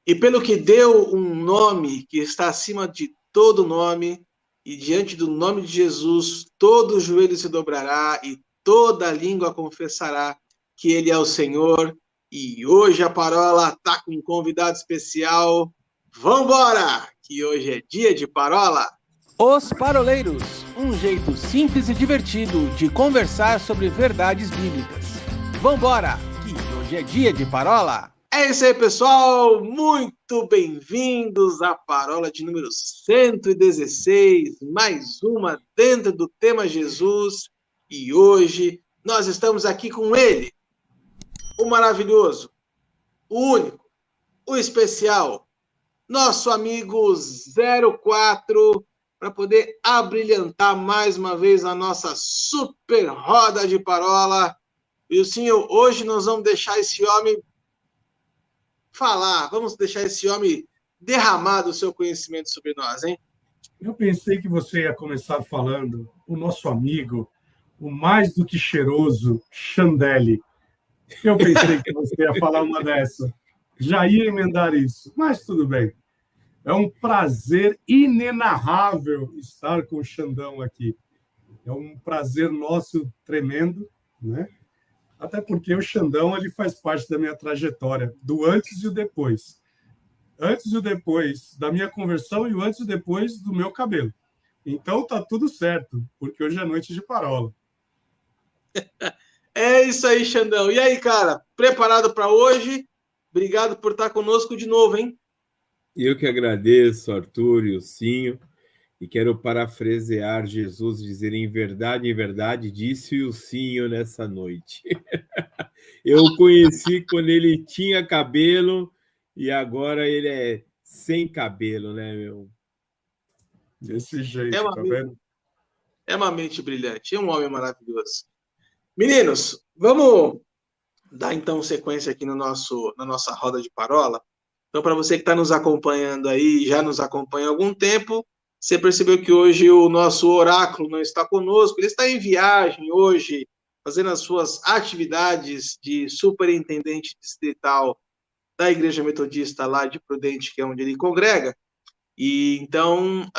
e pelo que deu um nome que está acima de todo nome, e diante do nome de Jesus, todo joelho se dobrará e toda língua confessará que Ele é o Senhor. E hoje a Parola está com um convidado especial. Vambora, que hoje é dia de Parola. Os Paroleiros, um jeito simples e divertido de conversar sobre verdades bíblicas. Vambora, que hoje é dia de Parola. É isso aí, pessoal. Muito bem-vindos à Parola de número 116, mais uma dentro do tema Jesus. E hoje nós estamos aqui com ele, o maravilhoso, o único, o especial, nosso amigo 04, para poder abrilhantar mais uma vez a nossa super roda de parola. E senhor, hoje nós vamos deixar esse homem falar, vamos deixar esse homem derramar o seu conhecimento sobre nós, hein? Eu pensei que você ia começar falando o nosso amigo, o mais do que cheiroso, Chandelle. Eu pensei que você ia falar uma dessa. Já ia emendar isso, mas tudo bem. É um prazer inenarrável estar com o Xandão aqui. É um prazer nosso tremendo, né? Até porque o Xandão ele faz parte da minha trajetória, do antes e o depois. Antes e o depois da minha conversão e o antes e o depois do meu cabelo. Então tá tudo certo, porque hoje é noite de parola. É isso aí, Xandão. E aí, cara, preparado para hoje? Obrigado por estar conosco de novo, hein? Eu que agradeço, Arthur e o Cinho, e quero parafrasear Jesus, dizer em verdade, disse o Cinho nessa noite. Eu o conheci quando ele tinha cabelo e agora ele é sem cabelo, né, meu? Desse jeito, tá vendo? É uma mente brilhante, é um homem maravilhoso. Meninos, vamos dar então sequência aqui na nossa roda de parola. Então, para você que está nos acompanhando aí, já nos acompanha há algum tempo, você percebeu que hoje o nosso oráculo não está conosco, ele está em viagem hoje, fazendo as suas atividades de superintendente distrital da Igreja Metodista lá de Prudente, que é onde ele congrega. E então,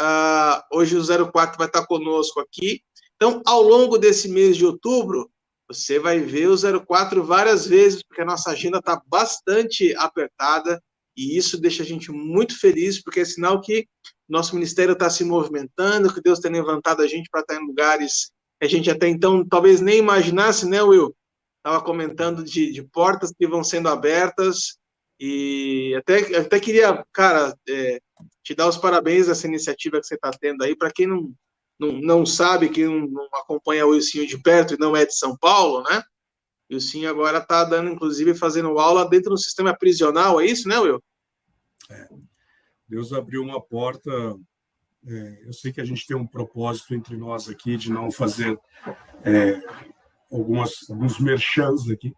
hoje o 04 vai estar conosco aqui. Então, ao longo desse mês de outubro, você vai ver o 04 várias vezes, porque a nossa agenda está bastante apertada, e isso deixa a gente muito feliz, porque é sinal que nosso ministério está se movimentando, que Deus tem levantado a gente para estar em lugares que a gente até então talvez nem imaginasse, né, Will? Estava comentando de portas que vão sendo abertas, e até queria, cara, te dar os parabéns dessa iniciativa que você está tendo aí. Para quem não sabe, quem não acompanha o Wilsinho de perto e não é de São Paulo, né? E o Wilsinho agora está dando, inclusive, fazendo aula dentro do sistema prisional, é isso, né, Will? Deus abriu uma porta. Eu sei que a gente tem um propósito entre nós aqui de não fazer alguns merchans aqui.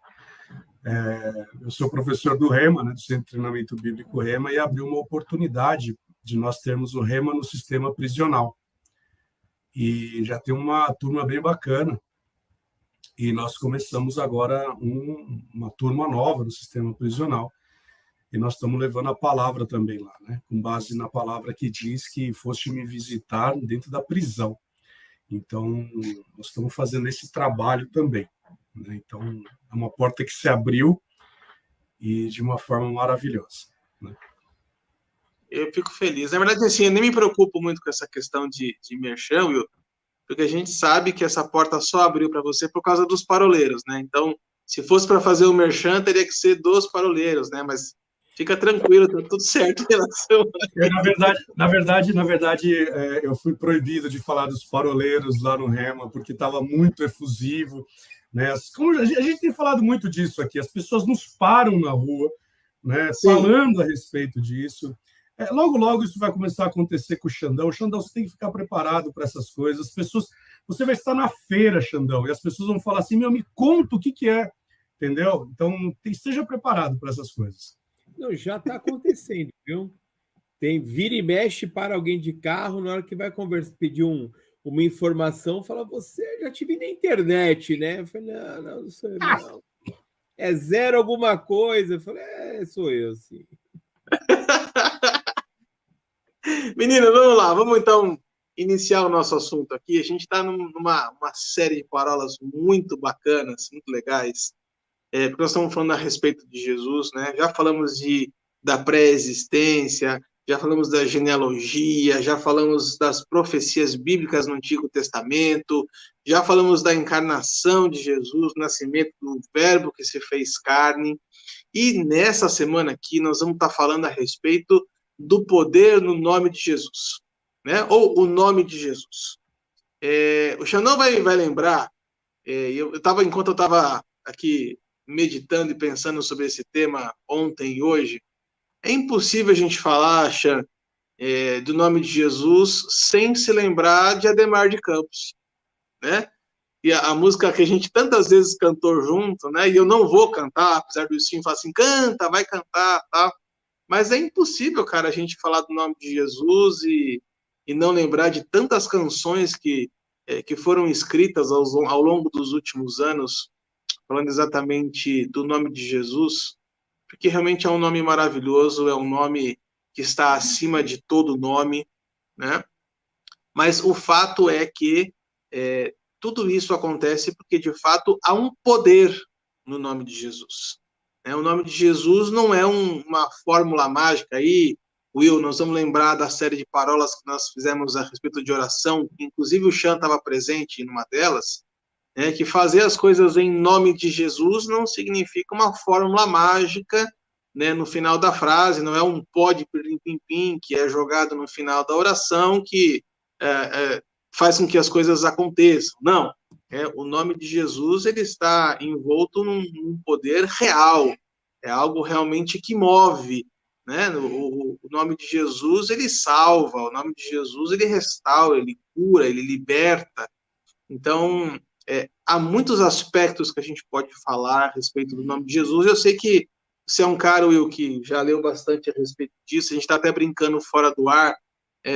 Eu sou professor do Rema, né, do Centro de Treinamento Bíblico Rema, e abriu uma oportunidade de nós termos o Rema no sistema prisional. E já tem uma turma bem bacana. E nós começamos agora uma turma nova no sistema prisional. E nós estamos levando a palavra também lá, né? Com base na palavra que diz que foste me visitar dentro da prisão. Então, nós estamos fazendo esse trabalho também, né? Então, é uma porta que se abriu e de uma forma maravilhosa, né? Eu fico feliz. Na verdade, assim, eu nem me preocupo muito com essa questão de merchan, Will, porque a gente sabe que essa porta só abriu para você por causa dos paroleiros, né? Então, se fosse para fazer o merchan, teria que ser dos paroleiros, né? Mas fica tranquilo, tá tudo certo em relação Na verdade, eu fui proibido de falar dos paroleiros lá no Rema, porque estava muito efusivo, né? Como a gente tem falado muito disso aqui, as pessoas nos param na rua, né? Falando a respeito disso. Logo, logo isso vai começar a acontecer com o Xandão. O Xandão, você tem que ficar preparado para essas coisas. As pessoas, você vai estar na feira, Xandão, e as pessoas vão falar assim, me conta o que é, entendeu? Então, esteja preparado para essas coisas. Não, já está acontecendo, viu? Vira e mexe para alguém de carro, na hora que vai pedir uma informação, fala, você já te vi na internet, né? Eu falei, não sou eu, não. É 0 alguma coisa. Eu falei, sou eu, sim. Menino, vamos lá, vamos então iniciar o nosso assunto aqui. A gente está numa série de parábolas muito bacanas, muito legais, porque nós estamos falando a respeito de Jesus, né? Já falamos da pré-existência, já falamos da genealogia, já falamos das profecias bíblicas no Antigo Testamento, já falamos da encarnação de Jesus, nascimento do Verbo que se fez carne. E nessa semana aqui nós vamos estar falando a respeito do poder no nome de Jesus, né? Ou o nome de Jesus. O Xandão vai lembrar, enquanto eu estava aqui meditando e pensando sobre esse tema ontem e hoje, é impossível a gente falar, Xan, do nome de Jesus sem se lembrar de Adhemar de Campos, né? E a música que a gente tantas vezes cantou junto, né? E eu não vou cantar, apesar do Sim falar assim, canta, vai cantar, tal. Mas é impossível, cara, a gente falar do nome de Jesus e não lembrar de tantas canções que foram escritas ao longo dos últimos anos, falando exatamente do nome de Jesus, porque realmente é um nome maravilhoso, é um nome que está acima de todo nome, né? Mas o fato é que tudo isso acontece porque, de fato, há um poder no nome de Jesus. O nome de Jesus não é uma fórmula mágica. Aí, Will, nós vamos lembrar da série de parábolas que nós fizemos a respeito de oração, inclusive o Xan estava presente numa delas, que fazer as coisas em nome de Jesus não significa uma fórmula mágica, né, no final da frase, não é um pó de pirlim-pim-pim que é jogado no final da oração que faz com que as coisas aconteçam. Não. O nome de Jesus ele está envolto num poder real. É algo realmente que move. Né? O nome de Jesus ele salva. O nome de Jesus ele restaura, ele cura, ele liberta. Então, há muitos aspectos que a gente pode falar a respeito do nome de Jesus. Eu sei que você é um cara, Will, que já leu bastante a respeito disso. A gente está até brincando fora do ar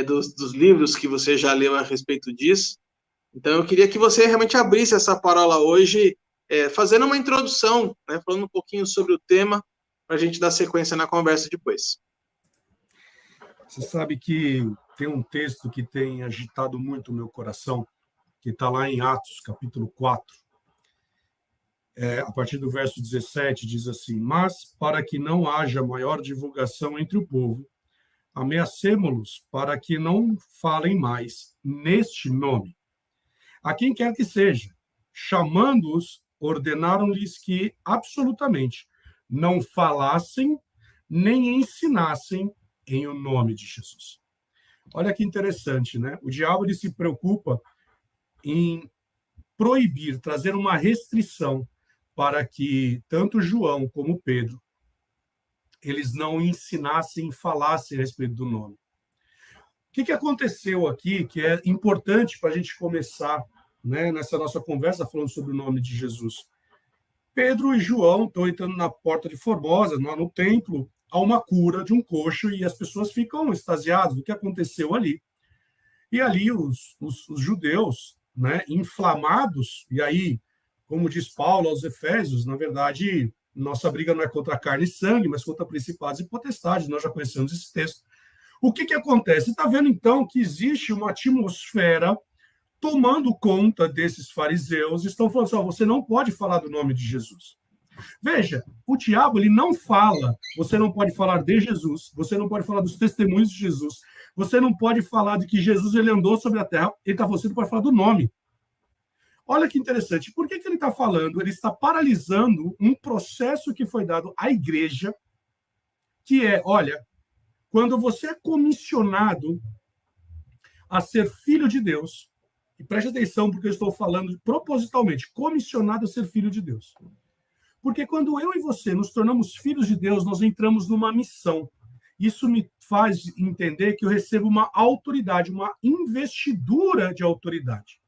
dos livros que você já leu a respeito disso. Então, eu queria que você realmente abrisse essa parábola hoje, fazendo uma introdução, né, falando um pouquinho sobre o tema, para a gente dar sequência na conversa depois. Você sabe que tem um texto que tem agitado muito o meu coração, que está lá em Atos, capítulo 4. A partir do verso 17, diz assim: mas, para que não haja maior divulgação entre o povo, ameacemo-los para que não falem mais neste nome. A quem quer que seja, chamando-os, ordenaram-lhes que absolutamente não falassem nem ensinassem em o nome de Jesus. Olha que interessante, né? O diabo ele se preocupa em proibir, trazer uma restrição para que tanto João como Pedro eles não ensinassem, falassem a respeito do nome. O que aconteceu aqui, que é importante para a gente começar, né, nessa nossa conversa falando sobre o nome de Jesus? Pedro e João estão entrando na porta de Formosa, no templo, há uma cura de um coxo e as pessoas ficam extasiadas do que aconteceu ali. E ali os judeus, né, inflamados, e aí, como diz Paulo aos Efésios, na verdade, nossa briga não é contra carne e sangue, mas contra principados e potestades. Nós já conhecemos esse texto. O que acontece? Você está vendo, então, que existe uma atmosfera tomando conta desses fariseus. Estão falando assim, você não pode falar do nome de Jesus. Veja, o diabo ele não fala, você não pode falar de Jesus, você não pode falar dos testemunhos de Jesus, você não pode falar de que Jesus ele andou sobre a terra, ele está falando, você não pode falar do nome. Olha que interessante. Por que ele está falando? Ele está paralisando um processo que foi dado à igreja, que é, olha, quando você é comissionado a ser filho de Deus, e preste atenção porque eu estou falando propositalmente, comissionado a ser filho de Deus. Porque quando eu e você nos tornamos filhos de Deus, nós entramos numa missão. Isso me faz entender que eu recebo uma autoridade, uma investidura de autoridade.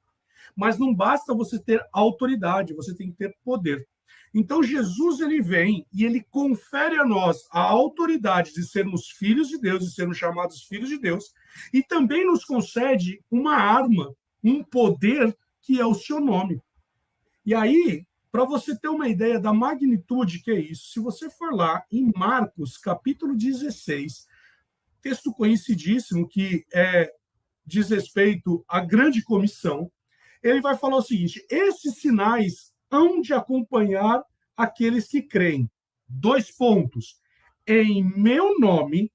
Mas não basta você ter autoridade, você tem que ter poder. Então, Jesus ele vem e ele confere a nós a autoridade de sermos filhos de Deus, de sermos chamados filhos de Deus, e também nos concede uma arma, um poder que é o seu nome. E aí, para você ter uma ideia da magnitude que é isso, se você for lá em Marcos, capítulo 16, texto conhecidíssimo que diz respeito à grande comissão. Ele vai falar o seguinte: esses sinais hão de acompanhar aqueles que creem. 2 pontos. Em meu nome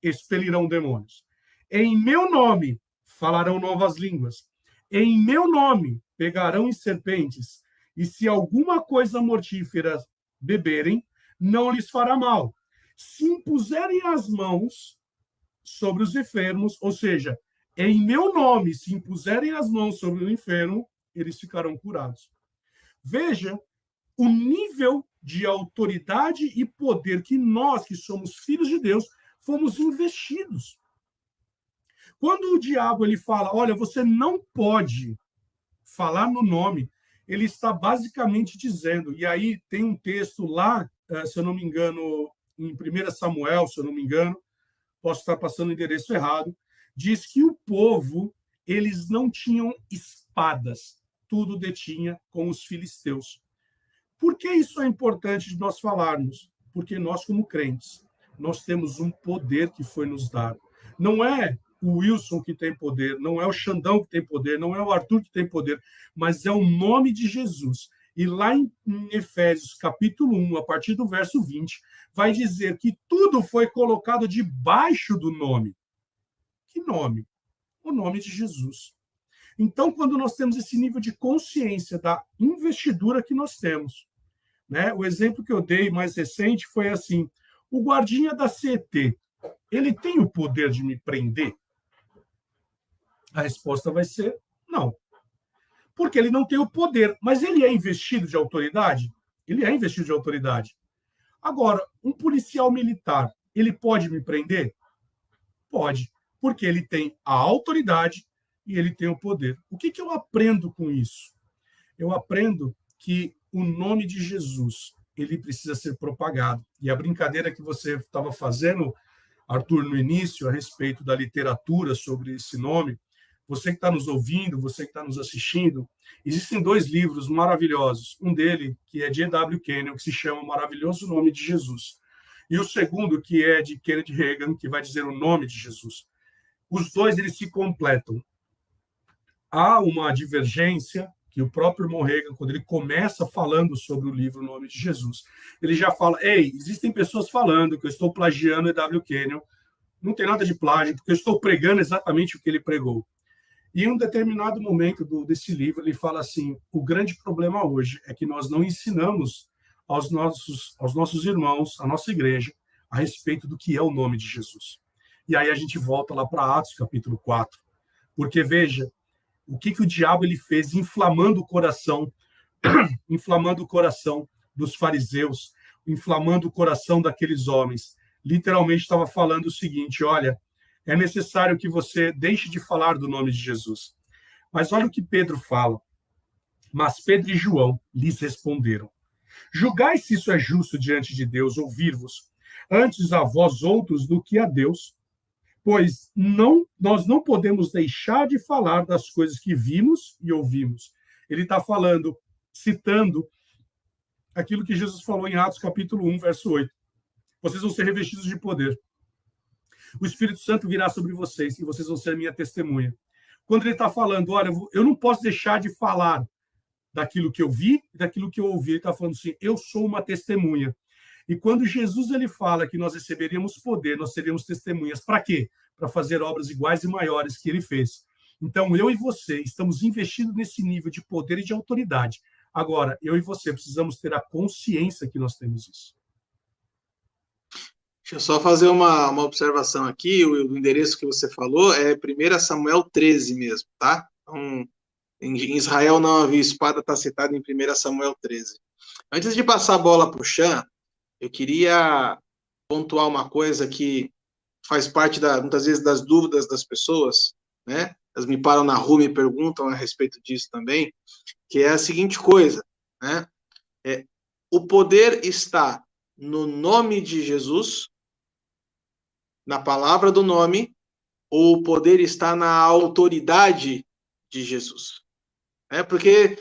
expelirão demônios. Em meu nome falarão novas línguas. Em meu nome pegarão em serpentes. E se alguma coisa mortífera beberem, não lhes fará mal. Se impuserem as mãos sobre os enfermos, ou seja, em meu nome, se impuserem as mãos sobre o enfermo, eles ficarão curados. Veja o nível de autoridade e poder que nós, que somos filhos de Deus, fomos investidos. Quando o diabo ele fala, olha, você não pode falar no nome, ele está basicamente dizendo, e aí tem um texto lá, se eu não me engano, em 1 Samuel, se eu não me engano, posso estar passando o endereço errado, diz que o povo, eles não tinham espadas, tudo detinha com os filisteus. Por que isso é importante de nós falarmos? Porque nós, como crentes, nós temos um poder que foi nos dado. Não é o Wilson que tem poder, não é o Xandão que tem poder, não é o Arthur que tem poder, mas é o nome de Jesus. E lá em Efésios, capítulo 1, a partir do verso 20, vai dizer que tudo foi colocado debaixo do nome. Que nome? O nome de Jesus. Então, quando nós temos esse nível de consciência da investidura que nós temos, né? O exemplo que eu dei mais recente foi assim, o guardinha da CET, ele tem o poder de me prender? A resposta vai ser não. Porque ele não tem o poder, mas ele é investido de autoridade? Ele é investido de autoridade. Agora, um policial militar, ele pode me prender? Pode, porque ele tem a autoridade e ele tem o poder. O que eu aprendo com isso? Eu aprendo que o nome de Jesus, ele precisa ser propagado. E a brincadeira que você estava fazendo, Arthur, no início, a respeito da literatura sobre esse nome, você que está nos ouvindo, você que está nos assistindo, existem 2 livros maravilhosos. Um dele, que é de E.W. Kenyon, que se chama O Maravilhoso Nome de Jesus. E o segundo, que é de Kenneth Hagin, que vai dizer o nome de Jesus. Os 2, eles se completam. Há uma divergência que o próprio irmão Hagin, quando ele começa falando sobre o livro O Nome de Jesus, ele já fala, existem pessoas falando que eu estou plagiando E.W. Kenyon. Não tem nada de plágio, porque eu estou pregando exatamente o que ele pregou. E em um determinado momento desse livro, ele fala assim, o grande problema hoje é que nós não ensinamos aos nossos irmãos, à nossa igreja, a respeito do que é o nome de Jesus. E aí a gente volta lá para Atos, capítulo 4. Porque, veja, o que o diabo ele fez inflamando o coração dos fariseus, inflamando o coração daqueles homens. Literalmente estava falando o seguinte, olha, é necessário que você deixe de falar do nome de Jesus. Mas olha o que Pedro fala. Mas Pedro e João lhes responderam. Julgai se isso é justo diante de Deus, ouvir-vos, antes a vós outros do que a Deus. Pois nós não podemos deixar de falar das coisas que vimos e ouvimos. Ele está falando, citando aquilo que Jesus falou em Atos capítulo 1, verso 8. Vocês vão ser revestidos de poder. O Espírito Santo virá sobre vocês e vocês vão ser minha testemunha. Quando ele está falando, olha, eu não posso deixar de falar daquilo que eu vi e daquilo que eu ouvi. Ele está falando assim, eu sou uma testemunha. E quando Jesus ele fala que nós receberíamos poder, nós seríamos testemunhas. Para quê? Para fazer obras iguais e maiores que ele fez. Então, eu e você estamos investidos nesse nível de poder e de autoridade. Agora, eu e você precisamos ter a consciência que nós temos isso. Deixa eu só fazer uma observação aqui. O endereço que você falou é 1 Samuel 13 mesmo, tá? Então, em Israel não havia espada, está citado em 1 Samuel 13. Antes de passar a bola para o Chan, eu queria pontuar uma coisa que faz parte, muitas vezes, das dúvidas das pessoas, né? Elas me param na rua e me perguntam a respeito disso também, que é a seguinte coisa, né? O poder está no nome de Jesus, na palavra do nome, ou o poder está na autoridade de Jesus? Porque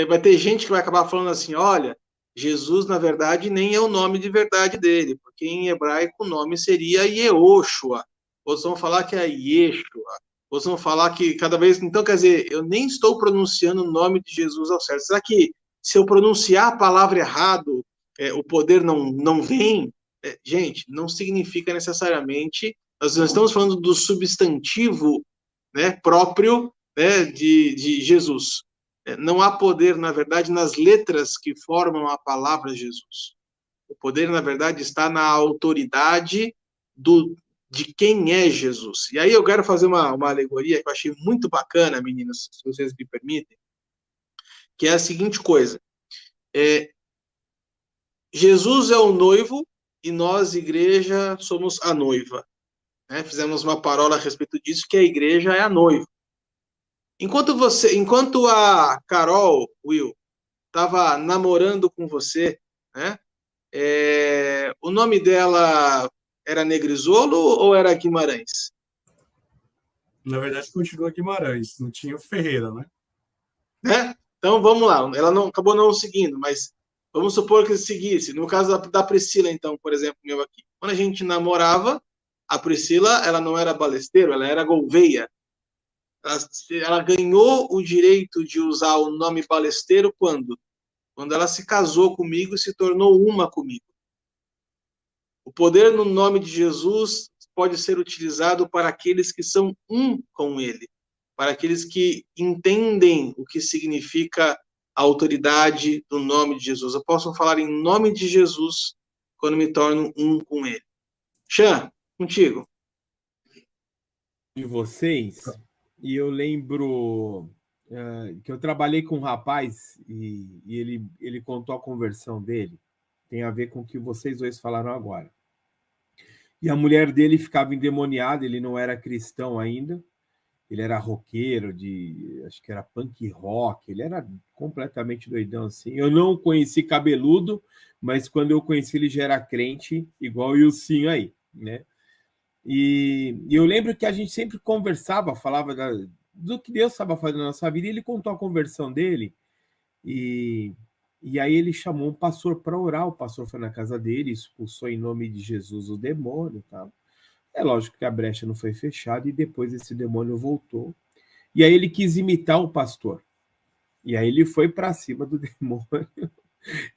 vai ter gente que vai acabar falando assim, olha, Jesus, na verdade, nem é o nome de verdade dele, porque em hebraico o nome seria Yehoshua, outros vão falar que é Yeshua, outros vão falar que cada vez... Então, quer dizer, eu nem estou pronunciando o nome de Jesus ao certo. Será que se eu pronunciar a palavra errado, o poder não vem? Gente, não significa necessariamente... Nós não estamos falando do substantivo, né, próprio, né, de Jesus. Não há poder, na verdade, nas letras que formam a palavra Jesus. O poder, na verdade, está na autoridade de quem é Jesus. E aí eu quero fazer uma alegoria que eu achei muito bacana, meninas, se vocês me permitem, que é a seguinte coisa. Jesus é o noivo e nós, igreja, somos a noiva. Né? Fizemos uma parola a respeito disso, que a igreja é a noiva. Enquanto a Carol, Will, estava namorando com você, né? O nome dela era Negrisolo ou era Guimarães? Na verdade, continua Guimarães, não tinha o Ferreira, né? Então, vamos lá. Ela acabou não seguindo, mas vamos supor que seguisse. No caso da Priscila, então, por exemplo, meu aqui. Quando a gente namorava, a Priscila, ela não era Balesteiro, ela era Gouveia. Ela ganhou o direito de usar o nome Balesteiro quando? Quando ela se casou comigo e se tornou uma comigo. O poder no nome de Jesus pode ser utilizado para aqueles que são um com ele, para aqueles que entendem o que significa a autoridade do nome de Jesus. Eu posso falar em nome de Jesus quando me torno um com ele. Xan, contigo. De vocês, e eu lembro que eu trabalhei com um rapaz e ele contou a conversão dele. Tem a ver com o que vocês dois falaram agora. E a mulher dele ficava endemoniada, ele não era cristão ainda, ele era roqueiro, acho que era punk rock, ele era completamente doidão assim. Eu não o conheci cabeludo, mas quando eu conheci ele já era crente, igual o Ilcinho aí, né? E eu lembro que a gente sempre conversava, falava do que Deus estava fazendo na nossa vida, e ele contou a conversão dele, e aí ele chamou um pastor para orar, o pastor foi na casa dele, expulsou em nome de Jesus o demônio e tal. É lógico que a brecha não foi fechada, e depois esse demônio voltou, e aí ele quis imitar o pastor, e aí ele foi para cima do demônio,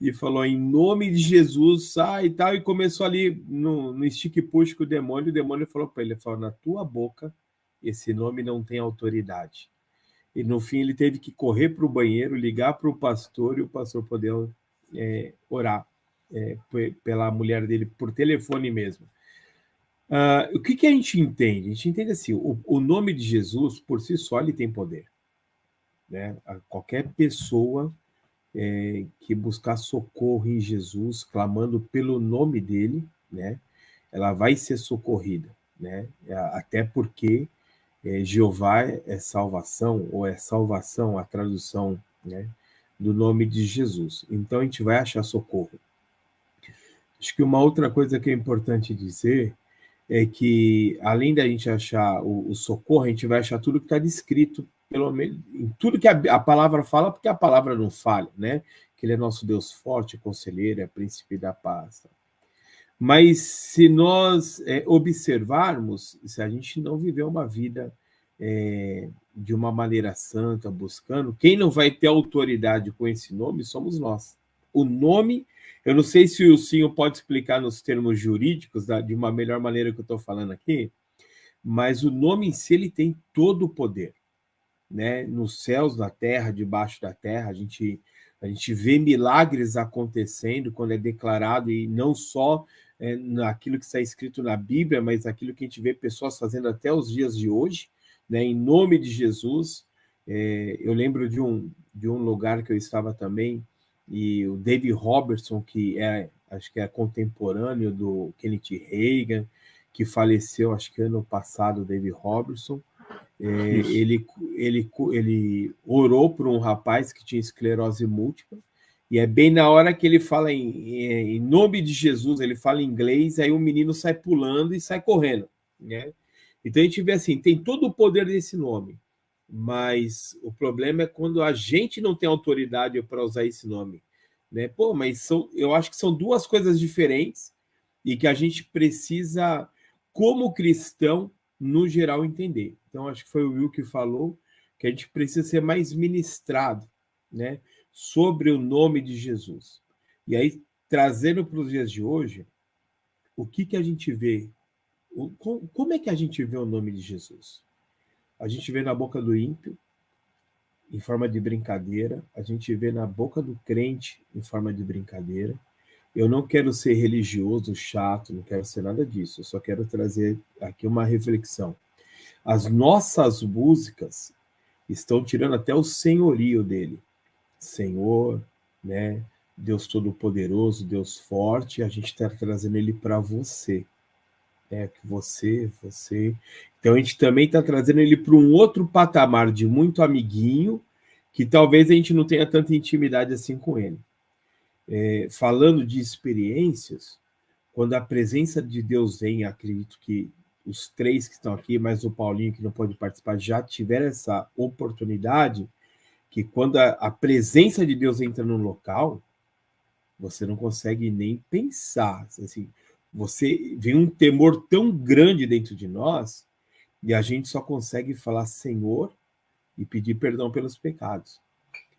e falou, em nome de Jesus, sai e tal, e começou ali no stick push com o demônio falou para ele, falou, na tua boca, esse nome não tem autoridade. E no fim ele teve que correr para o banheiro, ligar para o pastor, e o pastor poder orar pela mulher dele, por telefone mesmo. O que a gente entende? A gente entende assim, o nome de Jesus, por si só, ele tem poder. Né? Qualquer pessoa que buscar socorro em Jesus, clamando pelo nome dele, né, ela vai ser socorrida, né, até porque Jeová é salvação, ou é salvação a tradução, né, do nome de Jesus. Então a gente vai achar socorro. Acho que uma outra coisa que é importante dizer é que, além da gente achar o socorro, a gente vai achar tudo que está descrito, pelo menos em tudo que a palavra fala, porque a palavra não falha, né? Que ele é nosso Deus forte, conselheiro, é príncipe da paz. Mas se nós observarmos, se a gente não viver uma vida de uma maneira santa, buscando, quem não vai ter autoridade com esse nome somos nós. O nome, eu não sei se o senhor pode explicar nos termos jurídicos, de uma melhor maneira que eu estou falando aqui, mas o nome em si, ele tem todo o poder. Né? Nos céus, na terra, debaixo da terra, a gente vê milagres acontecendo quando é declarado, e não só naquilo que está escrito na Bíblia, mas aquilo que a gente vê pessoas fazendo até os dias de hoje, né? Em nome de Jesus. Eu lembro de um lugar que eu estava também, e o David Robertson, que acho que é contemporâneo do Kenneth Reagan, que faleceu, acho que ano passado, o David Robertson. Ele orou por um rapaz que tinha esclerose múltipla, e é bem na hora que ele fala em nome de Jesus, ele fala em inglês, aí o menino sai pulando e sai correndo, né? Então a gente vê assim, tem todo o poder desse nome, mas o problema é quando a gente não tem autoridade para usar esse nome, né? Pô, mas eu acho que são duas coisas diferentes, e que a gente precisa, como cristão, no geral, entender. Então, acho que foi o Will que falou que a gente precisa ser mais ministrado, né, sobre o nome de Jesus. E aí, trazendo para os dias de hoje, o que a gente vê? Como é que a gente vê o nome de Jesus? A gente vê na boca do ímpio, em forma de brincadeira. A gente vê na boca do crente, em forma de brincadeira. Eu não quero ser religioso, chato, não quero ser nada disso. Eu só quero trazer aqui uma reflexão. As nossas músicas estão tirando até o senhorio dele. Senhor, né? Deus Todo-Poderoso, Deus Forte, a gente está trazendo ele para você. Você. Então a gente também está trazendo ele para um outro patamar de muito amiguinho, que talvez a gente não tenha tanta intimidade assim com ele. Falando de experiências, quando a presença de Deus vem, acredito que os 3 que estão aqui, mais o Paulinho que não pode participar, já tiveram essa oportunidade, que quando a presença de Deus entra no local, você não consegue nem pensar. Assim, você vem um temor tão grande dentro de nós, e a gente só consegue falar Senhor e pedir perdão pelos pecados.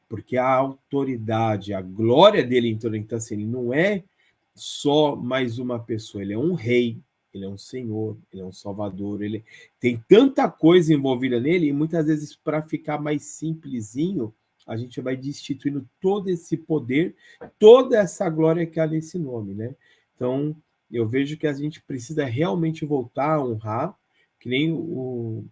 Porque a autoridade, a glória dele, então assim, ele não é só mais uma pessoa, ele é um rei, ele é um senhor, ele é um salvador, ele tem tanta coisa envolvida nele, e muitas vezes, para ficar mais simplesinho, a gente vai destituindo todo esse poder, toda essa glória que há nesse nome, né? Então, eu vejo que a gente precisa realmente voltar a honrar, que nem o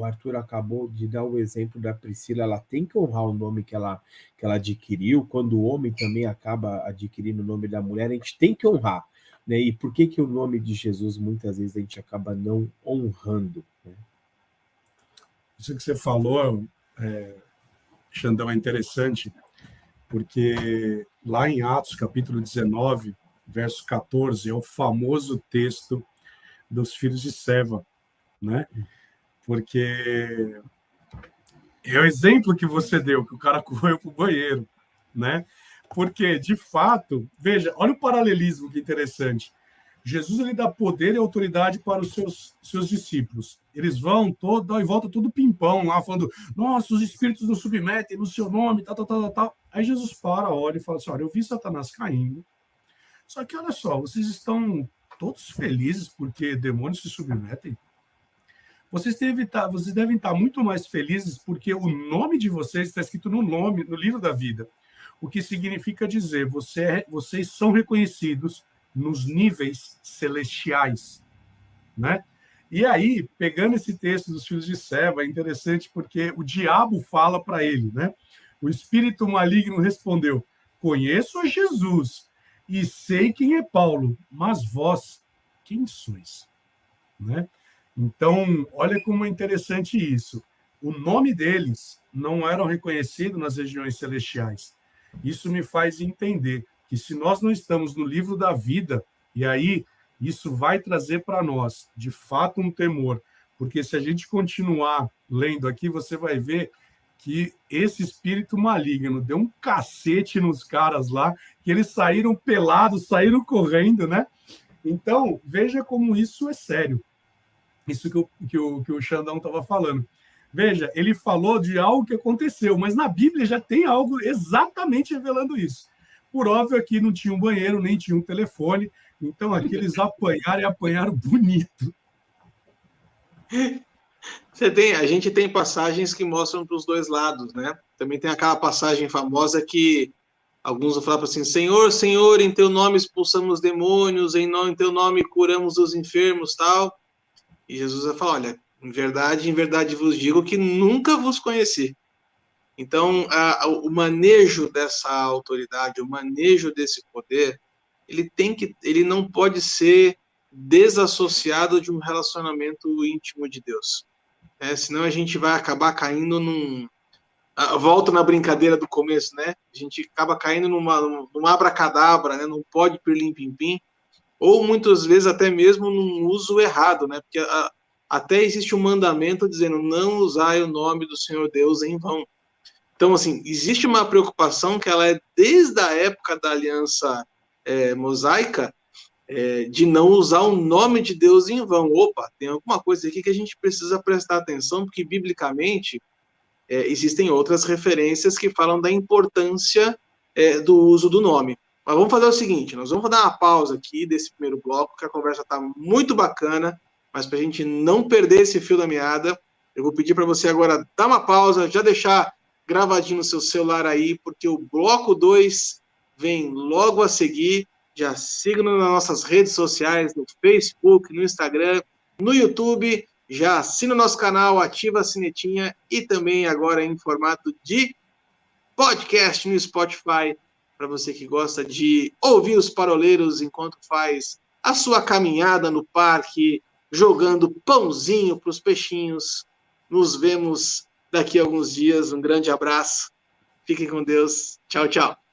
Arthur acabou de dar o exemplo da Priscila, ela tem que honrar o nome que ela adquiriu. Quando o homem também acaba adquirindo o nome da mulher, a gente tem que honrar, né? E por que o nome de Jesus muitas vezes a gente acaba não honrando, né? Isso que você falou, Xandão, é interessante, porque lá em Atos, capítulo 19, verso 14, é o famoso texto dos filhos de Seva, né? Porque é o exemplo que você deu, que o cara correu para o banheiro, né? Porque, de fato, veja, olha o paralelismo que interessante. Jesus, ele dá poder e autoridade para os seus discípulos. Eles vão dão e volta tudo pimpão lá, falando, nossa, os espíritos nos submetem no seu nome, tal. Aí Jesus olha e fala assim, olha, eu vi Satanás caindo, só que, olha só, vocês estão todos felizes porque demônios se submetem? Vocês devem estar muito mais felizes porque o nome de vocês está escrito no livro da vida. O que significa dizer, vocês são reconhecidos nos níveis celestiais, né? E aí, pegando esse texto dos filhos de Seva, é interessante porque o diabo fala para ele, né? O espírito maligno respondeu, conheço a Jesus e sei quem é Paulo, mas vós, quem sois? Né? Então, olha como é interessante isso. O nome deles não eram reconhecidos nas regiões celestiais. Isso me faz entender que se nós não estamos no livro da vida, e aí isso vai trazer para nós, de fato, um temor. Porque se a gente continuar lendo aqui, você vai ver que esse espírito maligno deu um cacete nos caras lá, que eles saíram pelados, saíram correndo, né? Então, veja como isso é sério. Isso que o Xandão estava falando. Veja, ele falou de algo que aconteceu, mas na Bíblia já tem algo exatamente revelando isso. Por óbvio, aqui não tinha um banheiro, nem tinha um telefone, então aqui eles apanharam e apanharam bonito. A gente tem passagens que mostram para os dois lados, né? Também tem aquela passagem famosa que alguns vão falar assim, Senhor, Senhor, em teu nome expulsamos demônios, em teu nome curamos os enfermos, tal. E Jesus vai falar, olha, em verdade vos digo que nunca vos conheci. Então, o manejo dessa autoridade, o manejo desse poder, ele não pode ser desassociado de um relacionamento íntimo de Deus. Senão a gente vai acabar caindo volta na brincadeira do começo, né? A gente acaba caindo num abracadabra, né? Num pó de pirlim-pim-pim, ou muitas vezes até mesmo num uso errado, né? Porque até existe um mandamento dizendo não usai o nome do Senhor Deus em vão. Então, assim, existe uma preocupação que ela é desde a época da aliança mosaica, de não usar o nome de Deus em vão. Opa, tem alguma coisa aqui que a gente precisa prestar atenção, porque biblicamente existem outras referências que falam da importância do uso do nome. Mas vamos fazer o seguinte, nós vamos dar uma pausa aqui desse primeiro bloco, que a conversa está muito bacana, mas para a gente não perder esse fio da meada, eu vou pedir para você agora dar uma pausa, já deixar gravadinho no seu celular aí, porque o bloco 2 vem logo a seguir. Já siga-nos nas nossas redes sociais, no Facebook, no Instagram, no YouTube. Já assina o nosso canal, ativa a sinetinha e também agora em formato de podcast no Spotify, para você que gosta de ouvir os paroleiros enquanto faz a sua caminhada no parque, jogando pãozinho para os peixinhos. Nos vemos daqui a alguns dias. Um grande abraço. Fiquem com Deus. Tchau, tchau.